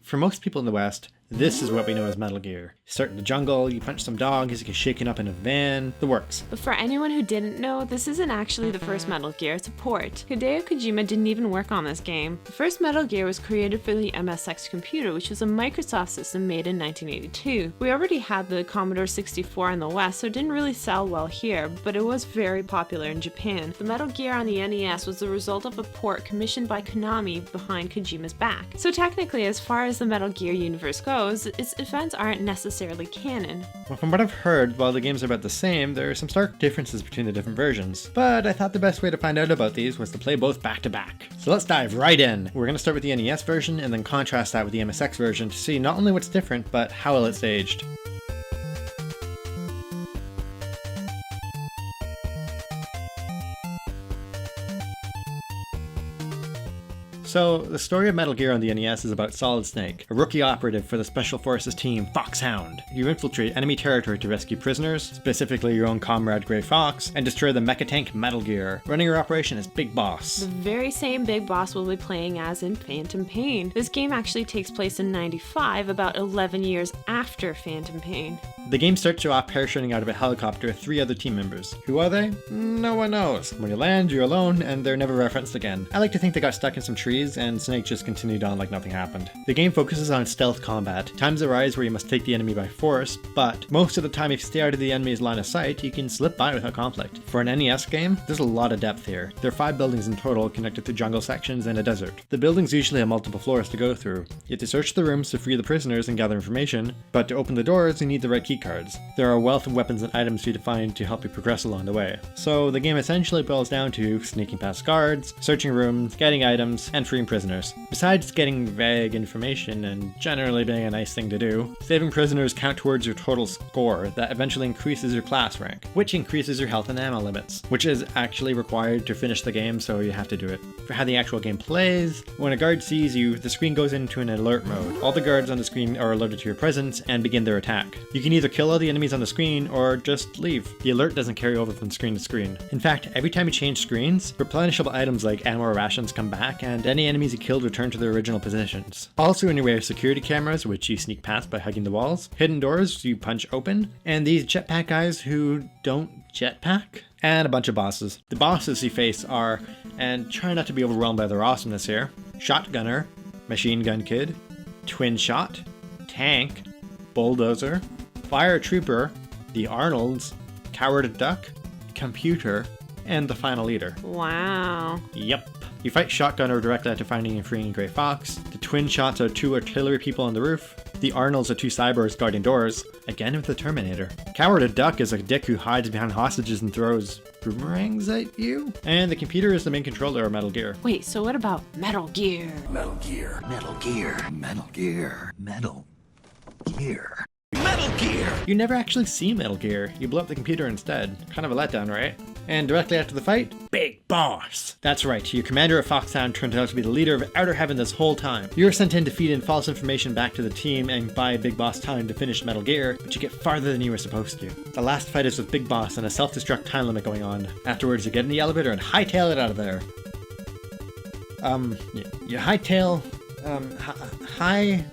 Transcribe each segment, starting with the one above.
For most people in the West, this is what we know as Metal Gear. You start in the jungle, you punch some dogs, you get shaken up in a van, the works. But for anyone who didn't know, this isn't actually the first Metal Gear, it's a port. Hideo Kojima didn't even work on this game. The first Metal Gear was created for the MSX computer, which was a Microsoft system made in 1982. We already had the Commodore 64 in the West, so it didn't really sell well here, but it was very popular in Japan. The Metal Gear on the NES was the result of a port commissioned by Konami behind Kojima's back. So technically, as far as the Metal Gear universe goes, its events aren't necessarily canon. Well, from what I've heard, while the games are about the same, there are some stark differences between the different versions. But I thought the best way to find out about these was to play both back to back. So let's dive right in. We're going to start with the NES version and then contrast that with the MSX version to see not only what's different, but how well it's aged. So, the story of Metal Gear on the NES is about Solid Snake, a rookie operative for the Special Forces team Foxhound. You infiltrate enemy territory to rescue prisoners, specifically your own comrade Gray Fox, and destroy the mecha tank Metal Gear. Running your operation is Big Boss. The very same Big Boss we'll be playing as in Phantom Pain. This game actually takes place in '95, about 11 years after Phantom Pain. The game starts you off parachuting out of a helicopter with 3 other team members. Who are they? No one knows. When you land, you're alone, and they're never referenced again. I like to think they got stuck in some trees, and Snake just continued on like nothing happened. The game focuses on stealth combat. Times arise where you must take the enemy by force, but most of the time if you stay out of the enemy's line of sight, you can slip by without conflict. For an NES game, there's a lot of depth here. There are 5 buildings in total connected through jungle sections and a desert. The buildings usually have multiple floors to go through. You have to search the rooms to free the prisoners and gather information, but to open the doors you need the right key cards. There are a wealth of weapons and items for you to find to help you progress along the way. So the game essentially boils down to sneaking past guards, searching rooms, getting items, and freeing prisoners. Besides getting vague information and generally being a nice thing to do, saving prisoners count towards your total score that eventually increases your class rank, which increases your health and ammo limits, which is actually required to finish the game, so you have to do it. For how the actual game plays, when a guard sees you, the screen goes into an alert mode. All the guards on the screen are alerted to your presence and begin their attack. You can either kill all the enemies on the screen or just leave. The alert doesn't carry over from screen to screen. In fact, every time you change screens, replenishable items like ammo or rations come back, and any enemies you killed return to their original positions. Also in your way are security cameras, which you sneak past by hugging the walls, hidden doors you punch open, and these jetpack guys who don't jetpack, and a bunch of bosses. The bosses you face are, and try not to be overwhelmed by their awesomeness here, Shotgunner, Machine Gun Kid, Twin Shot, Tank, Bulldozer, Fire Trooper, the Arnolds, Coward Duck, Computer, and the Final Leader. Wow. Yep. You fight Shotgunner directly after finding and freeing Gray Fox. The Twin Shots are 2 artillery people on the roof. The Arnolds are 2 cyborgs guarding doors, again with the Terminator. Coward Duck is a dick who hides behind hostages and throws boomerangs at you. And the Computer is the main controller of Metal Gear. Wait, so what about Metal Gear? Metal Gear. Metal Gear. Metal Gear. Metal Gear. Metal Gear! You never actually see Metal Gear. You blow up the computer instead. Kind of a letdown, right? And directly after the fight, Big Boss! That's right, your commander of Foxhound turned out to be the leader of Outer Heaven this whole time. You're sent in to feed in false information back to the team and buy Big Boss time to finish Metal Gear, but you get farther than you were supposed to. The last fight is with Big Boss and a self-destruct time limit going on. Afterwards, you get in the elevator and hightail it out of there. You hightail... high...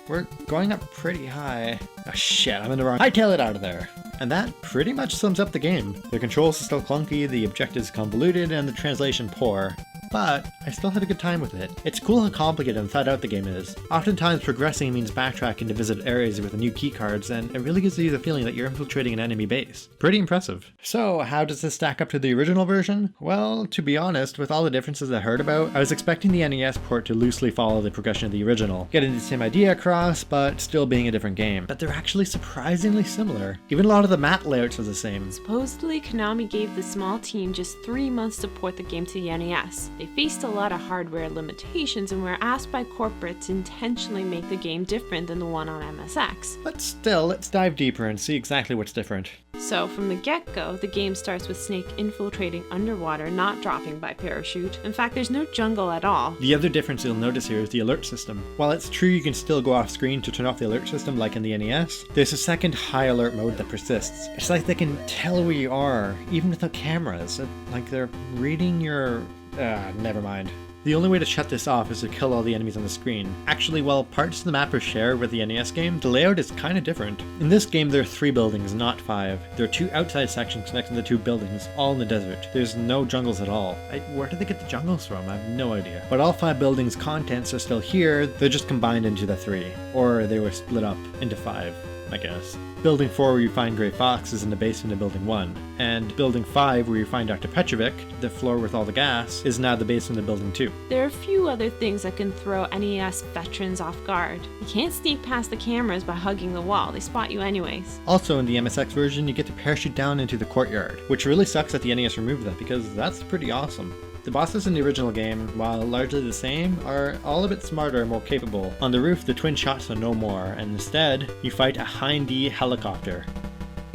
We're going up pretty high. Oh shit, I'm in the wrong. Hightail it out of there. And that pretty much sums up the game. The controls are still clunky, the objectives convoluted, and the translation poor. But I still had a good time with it. It's cool how complicated and thought out the game is. Oftentimes progressing means backtracking to visit areas with new keycards, and it really gives you the feeling that you're infiltrating an enemy base. Pretty impressive. So how does this stack up to the original version? Well, to be honest, with all the differences I heard about, I was expecting the NES port to loosely follow the progression of the original, getting the same idea across, but still being a different game. But they're actually surprisingly similar. Even a lot of the map layouts are the same. Supposedly, Konami gave the small team just 3 months to port the game to the NES. They faced a lot of hardware limitations and were asked by corporate to intentionally make the game different than the one on MSX. But still, let's dive deeper and see exactly what's different. So from the get-go, the game starts with Snake infiltrating underwater, not dropping by parachute. In fact, there's no jungle at all. The other difference you'll notice here is the alert system. While it's true you can still go off screen to turn off the alert system like in the NES, there's a second high alert mode that persists. It's like they can tell where you are, even without cameras. Like they're reading your... never mind. The only way to shut this off is to kill all the enemies on the screen. Actually, while parts of the map are shared with the NES game, the layout is kind of different. In this game there are 3 buildings, not 5. There are 2 outside sections connecting the 2 buildings, all in the desert. There's no jungles at all. Where did they get the jungles from? I have no idea. But all 5 buildings' contents are still here, they're just combined into the 3. Or they were split up into 5, I guess. Building 4 where you find Grey Fox is in the basement of Building 1, and Building 5 where you find Dr. Petrovic, the floor with all the gas, is now the basement of Building 2. There are a few other things that can throw NES veterans off guard. You can't sneak past the cameras by hugging the wall, they spot you anyways. Also in the MSX version you get to parachute down into the courtyard, which really sucks that the NES removed that because that's pretty awesome. The bosses in the original game, while largely the same, are all a bit smarter and more capable. On the roof, the twin shots are no more, and instead, you fight a Hindy helicopter.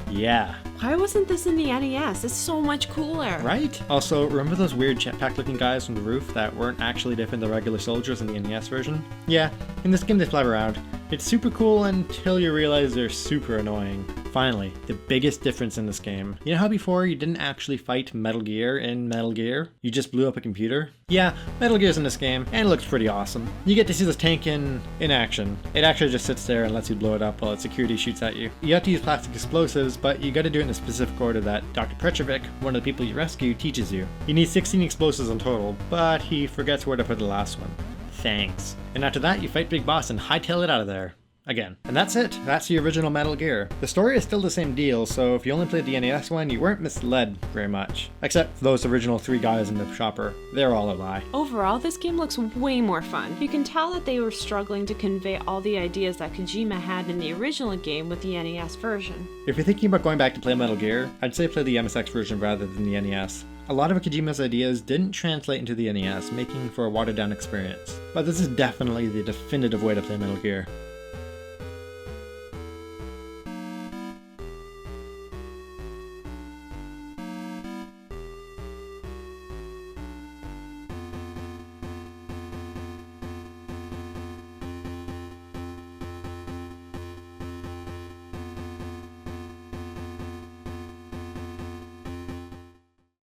Yeah. Why wasn't this in the NES? It's so much cooler. Right? Also, remember those weird jetpack looking guys from the roof that weren't actually different than regular soldiers in the NES version? Yeah, in this game they fly around. It's super cool until you realize they're super annoying. Finally, the biggest difference in this game. You know how before you didn't actually fight Metal Gear in Metal Gear? You just blew up a computer? Yeah, Metal Gear's in this game, and it looks pretty awesome. You get to see this tank in action. It actually just sits there and lets you blow it up while its security shoots at you. You have to use plastic explosives, but you gotta do it in a specific order that Dr. Petrovic, one of the people you rescue, teaches you. You need 16 explosives in total, but he forgets where to put the last one. Thanks. And after that, you fight Big Boss and hightail it out of there. Again. And that's it. That's the original Metal Gear. The story is still the same deal, so if you only played the NES one, you weren't misled very much. Except for those original 3 guys in the shopper. They're all a lie. Overall, this game looks way more fun. You can tell that they were struggling to convey all the ideas that Kojima had in the original game with the NES version. If you're thinking about going back to play Metal Gear, I'd say play the MSX version rather than the NES. A lot of Kojima's ideas didn't translate into the NES, making for a watered down experience. But this is definitely the definitive way to play Metal Gear.